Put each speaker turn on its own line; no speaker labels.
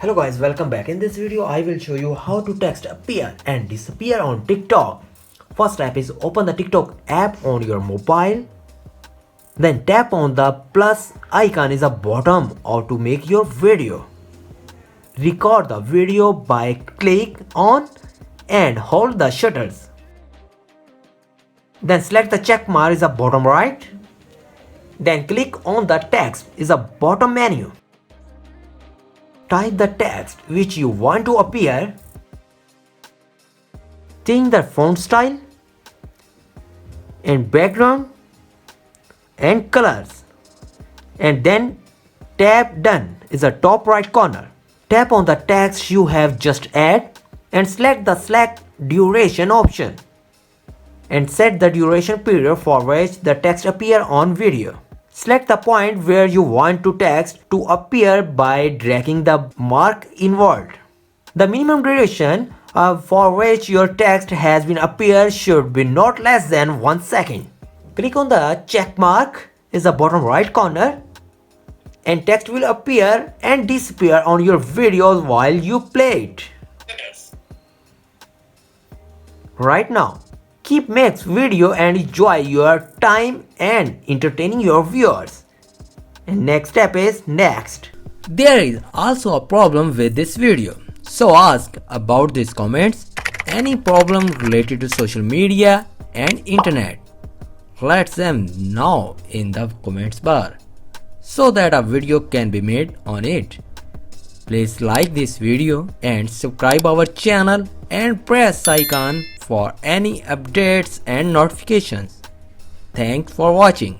Hello guys, welcome back. In this video I will show you how to text appear and disappear on TikTok. First step is open the TikTok app on your mobile. Then tap on the plus icon in the bottom or to make your video. Record the video by click on and hold the shutters. Then select the check mark in the bottom right. Then click on the text in the bottom menu. Type the text which you want to appear. Change the font style and background and colors. And then tap done in the top right corner. Tap on the text you have just added and select the select duration option. And set the duration period for which the text appear on video. Select the point where you want to text to appear by dragging the mark inward. The minimum duration for which your text has been appeared should be not less than 1 second. Click on the check mark in the bottom right corner and text will appear and disappear on your videos while you play it. Right now, keep making video and enjoy your time and entertaining your viewers. And next step is next.
There is also a problem with this video. So ask about these comments any problem related to social media and internet. Let them know in the comments bar so that a video can be made on it. Please like this video and subscribe our channel and press icon for any updates and notifications. Thanks for watching.